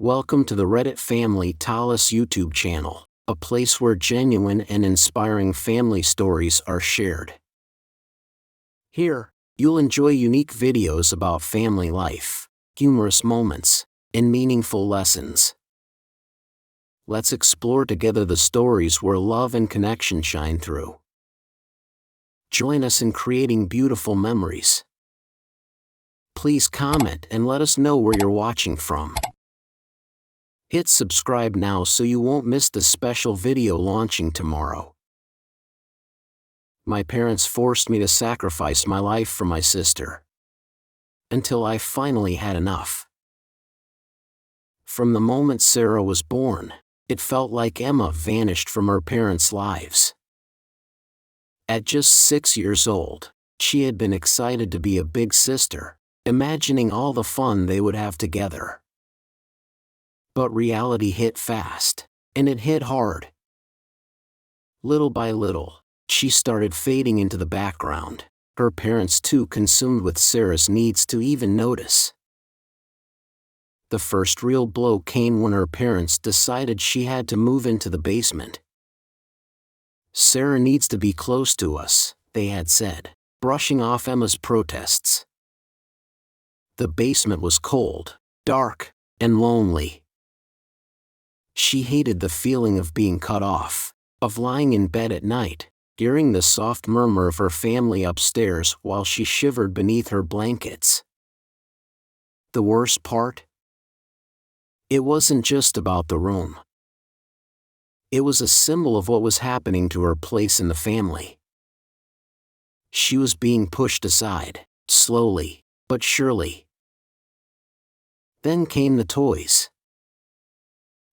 Welcome to the Reddit Family Tallis YouTube channel, a place where genuine and inspiring family stories are shared. Here, you'll enjoy unique videos about family life, humorous moments, and meaningful lessons. Let's explore together the stories where love and connection shine through. Join us in creating beautiful memories. Please comment and let us know where you're watching from. Hit subscribe now so you won't miss the special video launching tomorrow. My parents forced me to sacrifice my life for my sister. Until I finally had enough. From the moment Sarah was born, it felt like Emma vanished from her parents' lives. At just 6 years old, she had been excited to be a big sister, imagining all the fun they would have together. But reality hit fast, and it hit hard. Little by little, she started fading into the background, her parents too consumed with Sarah's needs to even notice. The first real blow came when her parents decided she had to move into the basement. "Sarah needs to be close to us," they had said, brushing off Emma's protests. The basement was cold, dark, and lonely. She hated the feeling of being cut off, of lying in bed at night, hearing the soft murmur of her family upstairs while she shivered beneath her blankets. The worst part? It wasn't just about the room. It was a symbol of what was happening to her place in the family. She was being pushed aside, slowly, but surely. Then came the toys.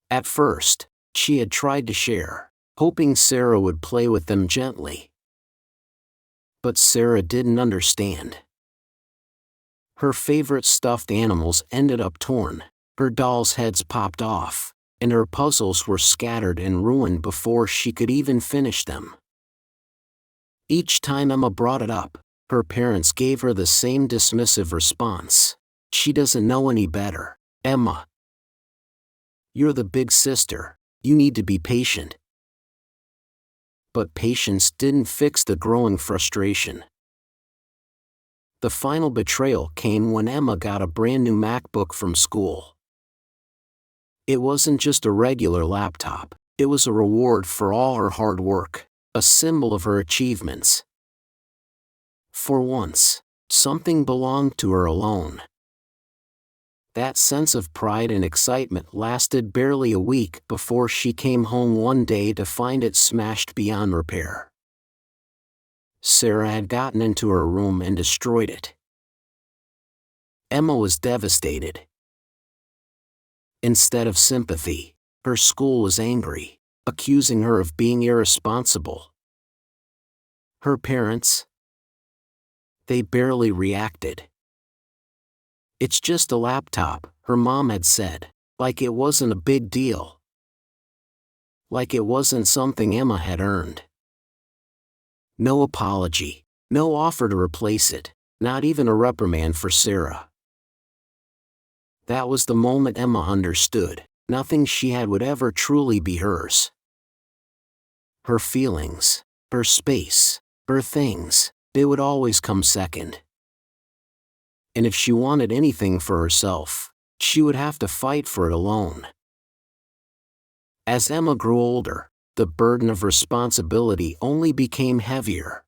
At first, she had tried to share, hoping Sarah would play with them gently. But Sarah didn't understand. Her favorite stuffed animals ended up torn, her dolls' heads popped off, and her puzzles were scattered and ruined before she could even finish them. Each time Emma brought it up, her parents gave her the same dismissive response. "She doesn't know any better, Emma. You're the big sister, you need to be patient." But patience didn't fix the growing frustration. The final betrayal came when Emma got a brand new MacBook from school. It wasn't just a regular laptop, it was a reward for all her hard work, a symbol of her achievements. For once, something belonged to her alone. That sense of pride and excitement lasted barely a week before she came home one day to find it smashed beyond repair. Sarah had gotten into her room and destroyed it. Emma was devastated. Instead of sympathy, her school was angry, accusing her of being irresponsible. Her parents? They barely reacted. "It's just a laptop," her mom had said, like it wasn't a big deal. Like it wasn't something Emma had earned. No apology, no offer to replace it, not even a reprimand for Sarah. That was the moment Emma understood, nothing she had would ever truly be hers. Her feelings, her space, her things, they would always come second. And if she wanted anything for herself, she would have to fight for it alone. As Emma grew older, the burden of responsibility only became heavier.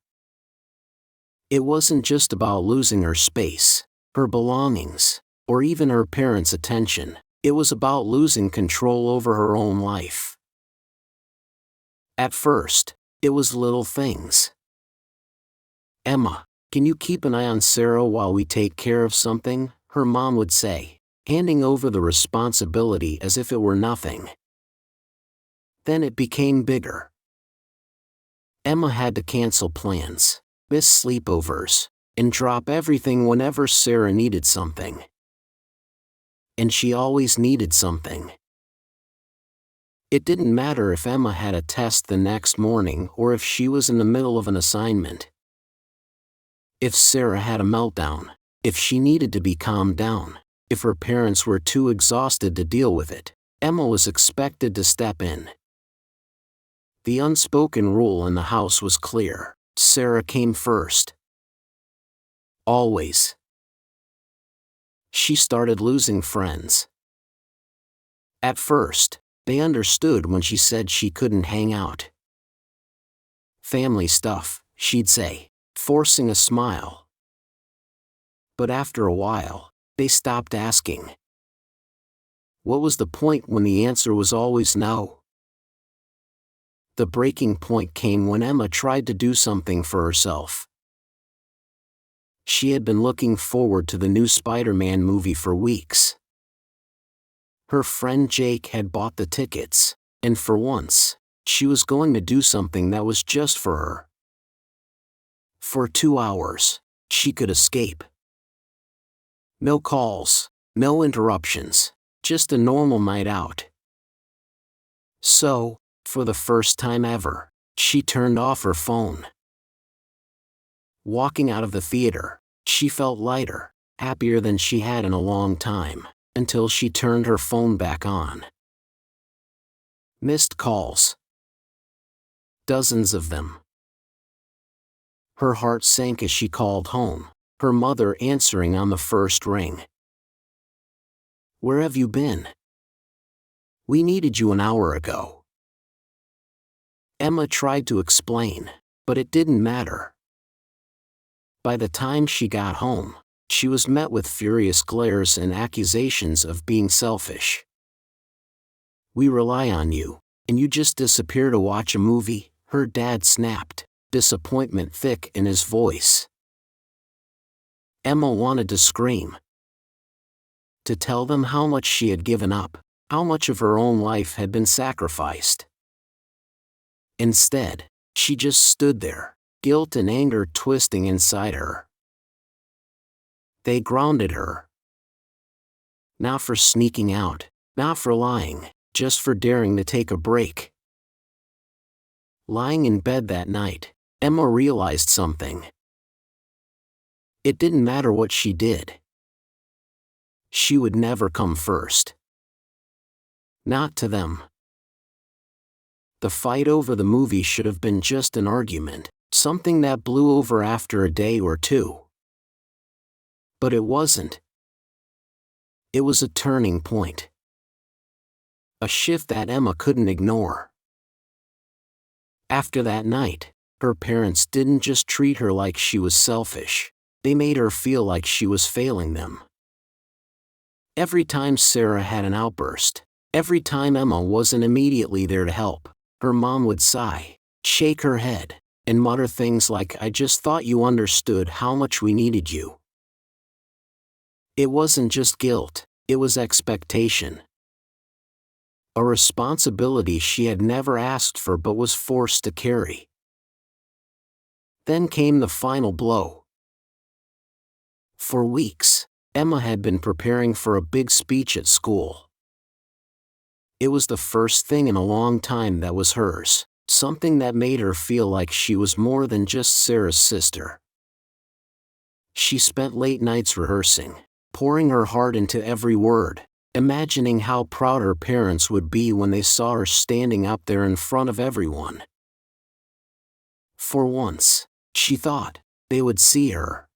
It wasn't just about losing her space, her belongings, or even her parents' attention, it was about losing control over her own life. At first, it was little things. "Emma, can you keep an eye on Sarah while we take care of something?" her mom would say, handing over the responsibility as if it were nothing. Then it became bigger. Emma had to cancel plans, miss sleepovers, and drop everything whenever Sarah needed something. And she always needed something. It didn't matter if Emma had a test the next morning or if she was in the middle of an assignment. If Sarah had a meltdown, if she needed to be calmed down, If her parents were too exhausted to deal with it, Emma was expected to step in. The unspoken rule in the house was clear: Sarah came first. Always. She started losing friends. At first, they understood when she said she couldn't hang out. Family stuff, she'd say, forcing a smile. But after a while, they stopped asking. What was the point when the answer was always no? The breaking point came when Emma tried to do something for herself. She had been looking forward to the new Spider-Man movie for weeks. Her friend Jake had bought the tickets, and for once, she was going to do something that was just for her. For 2 hours, she could escape. No calls, no interruptions, just a normal night out. So, for the first time ever, she turned off her phone. Walking out of the theater, she felt lighter, happier than she had in a long time, until she turned her phone back on. Missed calls. Dozens of them. Her heart sank as she called home, her mother answering on the first ring. "Where have you been? We needed you an hour ago." Emma tried to explain, but it didn't matter. By the time she got home, she was met with furious glares and accusations of being selfish. "We rely on you, and you just disappear to watch a movie," her dad snapped, disappointment thick in his voice. Emma wanted to scream. To tell them how much she had given up, how much of her own life had been sacrificed. Instead, she just stood there, guilt and anger twisting inside her. They grounded her. Not for sneaking out, not for lying, just for daring to take a break. Lying in bed that night, Emma realized something. It didn't matter what she did. She would never come first. Not to them. The fight over the movie should have been just an argument, something that blew over after a day or two. But it wasn't. It was a turning point. A shift that Emma couldn't ignore. After that night, her parents didn't just treat her like she was selfish, they made her feel like she was failing them. Every time Sarah had an outburst, every time Emma wasn't immediately there to help, her mom would sigh, shake her head, and mutter things like, "I just thought you understood how much we needed you." It wasn't just guilt, it was expectation. A responsibility she had never asked for but was forced to carry. Then came the final blow. For weeks, Emma had been preparing for a big speech at school. It was the first thing in a long time that was hers, something that made her feel like she was more than just Sarah's sister. She spent late nights rehearsing, pouring her heart into every word, imagining how proud her parents would be when they saw her standing up there in front of everyone. For once, she thought, they would see her.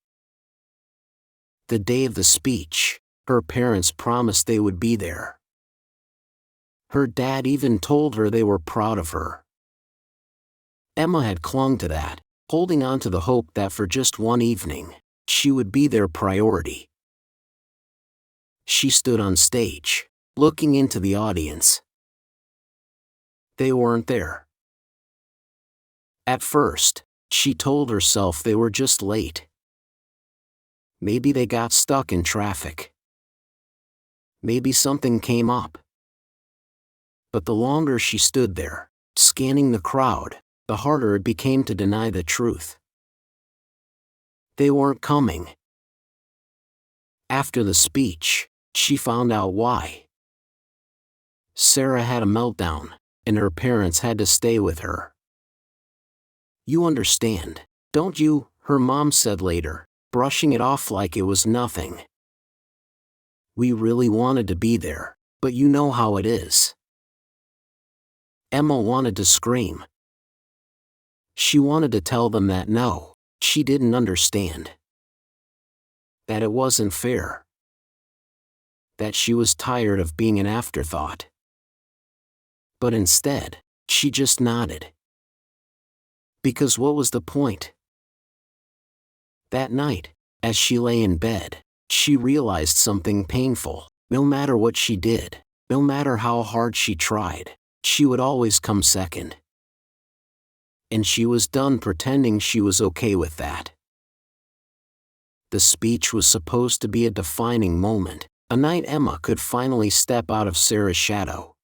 The day of the speech, her parents promised they would be there. Her dad even told her they were proud of her. Emma had clung to that, holding on to the hope that for just one evening, she would be their priority. She stood on stage, looking into the audience. They weren't there. At first, she told herself they were just late. Maybe they got stuck in traffic. Maybe something came up. But the longer she stood there, scanning the crowd, the harder it became to deny the truth. They weren't coming. After the speech, she found out why. Sarah had a meltdown, and her parents had to stay with her. "You understand, don't you?" her mom said later, brushing it off like it was nothing. We really wanted to be there, but you know how it is. Emma wanted to scream. She wanted to tell them that no, she didn't understand. That it wasn't fair. That she was tired of being an afterthought. But instead, she just nodded. Because what was the point? That night, as she lay in bed, she realized something painful. No matter what she did, no matter how hard she tried, she would always come second. And she was done pretending she was okay with that. The speech was supposed to be a defining moment, a night Emma could finally step out of Sarah's shadow.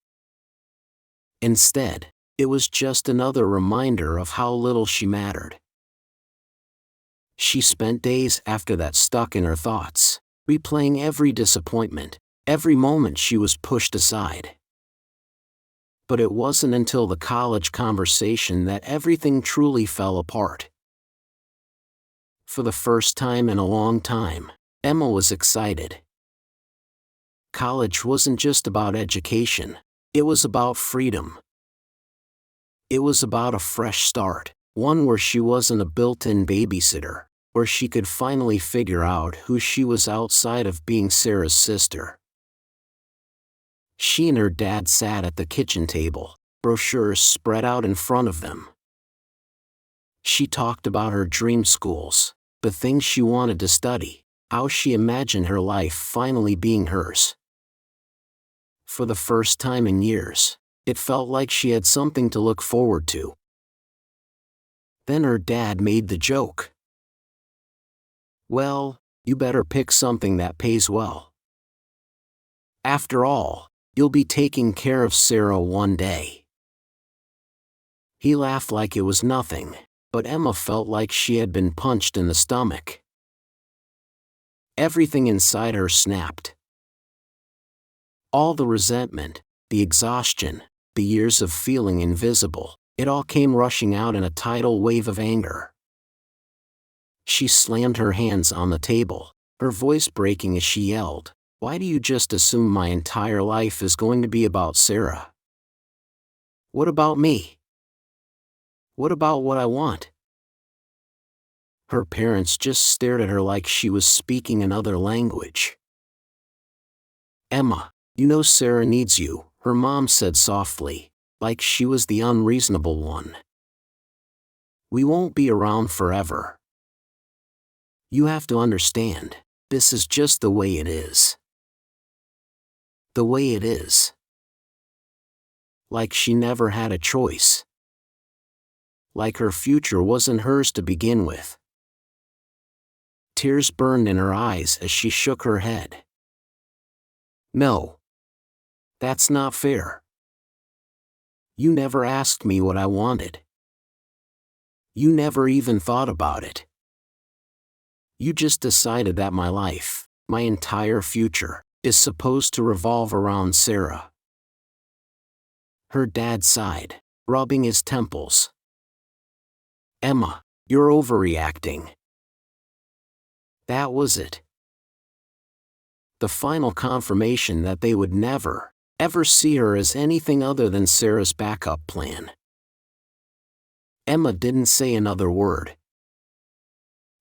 Instead, it was just another reminder of how little she mattered. She spent days after that stuck in her thoughts, replaying every disappointment, every moment she was pushed aside. But it wasn't until the college conversation that everything truly fell apart. For the first time in a long time, Emma was excited. College wasn't just about education, it was about freedom. It was about a fresh start, one where she wasn't a built-in babysitter, where she could finally figure out who she was outside of being Sarah's sister. She and her dad sat at the kitchen table, brochures spread out in front of them. She talked about her dream schools, the things she wanted to study, how she imagined her life finally being hers. For the first time in years, it felt like she had something to look forward to. Then her dad made the joke. Well, you better pick something that pays well. After all, you'll be taking care of Sarah one day. He laughed like it was nothing, but Emma felt like she had been punched in the stomach. Everything inside her snapped. All the resentment, the exhaustion, the years of feeling invisible, it all came rushing out in a tidal wave of anger. She slammed her hands on the table, her voice breaking as she yelled, "Why do you just assume my entire life is going to be about Sarah? What about me? What about what I want?" Her parents just stared at her like she was speaking another language. "Emma, you know Sarah needs you," her mom said softly, like she was the unreasonable one. "We won't be around forever. You have to understand, this is just the way it is. The way it is." Like she never had a choice. Like her future wasn't hers to begin with. Tears burned in her eyes as she shook her head. "No. That's not fair. You never asked me what I wanted. You never even thought about it. You just decided that my life, my entire future, is supposed to revolve around Sarah." Her dad sighed, rubbing his temples. "Emma, you're overreacting." That was it. The final confirmation that they would never, ever see her as anything other than Sarah's backup plan. Emma didn't say another word.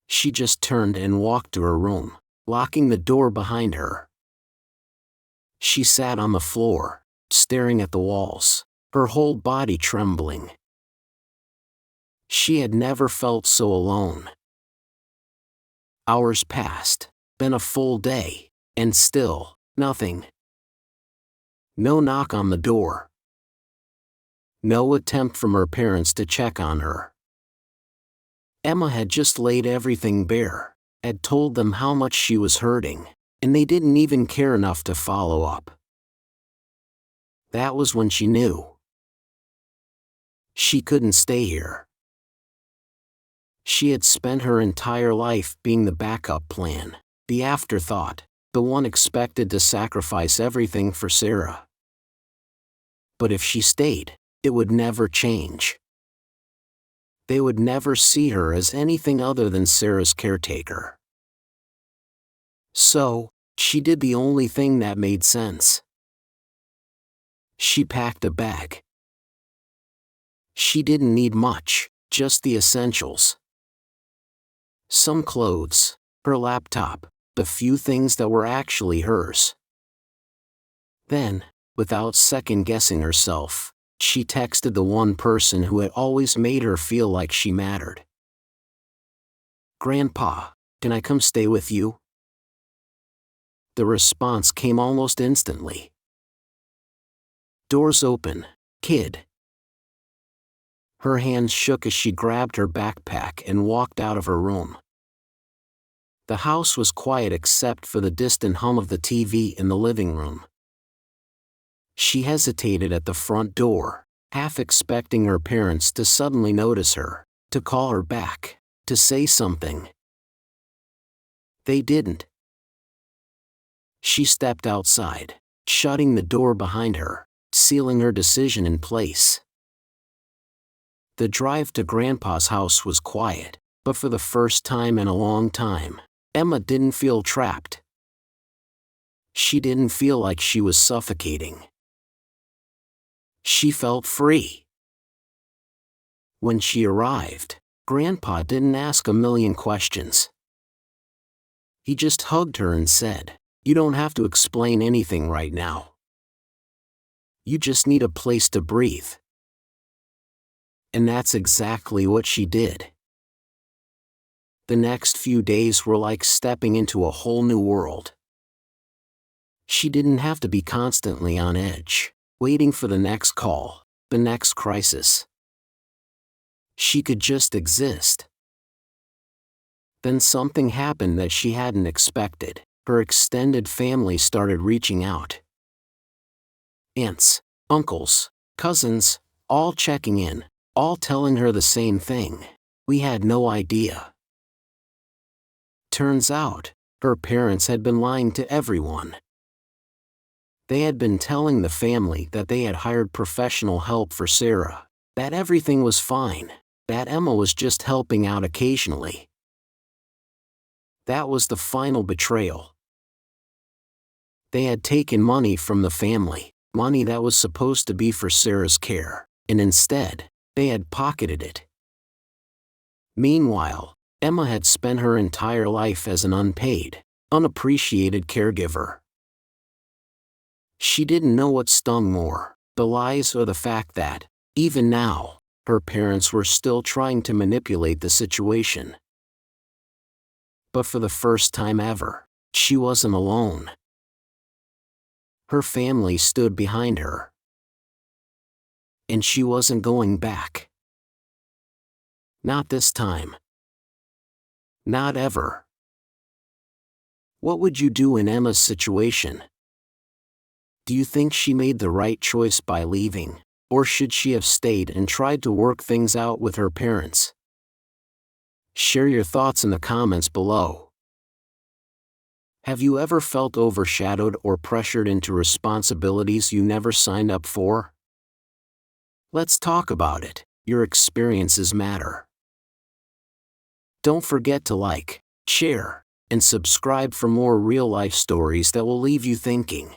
She just turned and walked to her room, locking the door behind her. She sat on the floor, staring at the walls, her whole body trembling. She had never felt so alone. Hours passed, then a full day, and still, nothing. No knock on the door. No attempt from her parents to check on her. Emma had just laid everything bare, had told them how much she was hurting, and they didn't even care enough to follow up. That was when she knew. She couldn't stay here. She had spent her entire life being the backup plan, the afterthought, the one expected to sacrifice everything for Sarah. But if she stayed, it would never change. They would never see her as anything other than Sarah's caretaker. So, She did the only thing that made sense. She packed a bag. She didn't need much, just the essentials. Some clothes, her laptop, the few things that were actually hers. Then, without second-guessing herself, she texted the one person who had always made her feel like she mattered. "Grandpa, can I come stay with you?" The response came almost instantly. "Doors open, kid." Her hands shook as she grabbed her backpack and walked out of her room. The house was quiet except for the distant hum of the TV in the living room. She hesitated at the front door, half expecting her parents to suddenly notice her, to call her back, to say something. They didn't. She stepped outside, shutting the door behind her, sealing her decision in place. The drive to Grandpa's house was quiet, but for the first time in a long time, Emma didn't feel trapped. She didn't feel like she was suffocating. She felt free. When she arrived, Grandpa didn't ask a million questions. He just hugged her and said, "You don't have to explain anything right now. You just need a place to breathe." And that's exactly what she did. The next few days were like stepping into a whole new world. She didn't have to be constantly on edge, waiting for the next call, the next crisis. She could just exist. Then something happened that she hadn't expected. Her extended family started reaching out. Aunts, uncles, cousins, all checking in, all telling her the same thing. "We had no idea." Turns out, her parents had been lying to everyone. They had been telling the family that they had hired professional help for Sarah, that everything was fine, that Emma was just helping out occasionally. That was the final betrayal. They had taken money from the family, money that was supposed to be for Sarah's care, and instead, they had pocketed it. Meanwhile, Emma had spent her entire life as an unpaid, unappreciated caregiver. She didn't know what stung more, the lies or the fact that, even now, her parents were still trying to manipulate the situation. But for the first time ever, she wasn't alone. Her family stood behind her. And she wasn't going back. Not this time. Not ever. What would you do in Emma's situation? Do you think she made the right choice by leaving, or should she have stayed and tried to work things out with her parents? Share your thoughts in the comments below. Have you ever felt overshadowed or pressured into responsibilities you never signed up for? Let's talk about it. Your experiences matter. Don't forget to like, share, and subscribe for more real-life stories that will leave you thinking.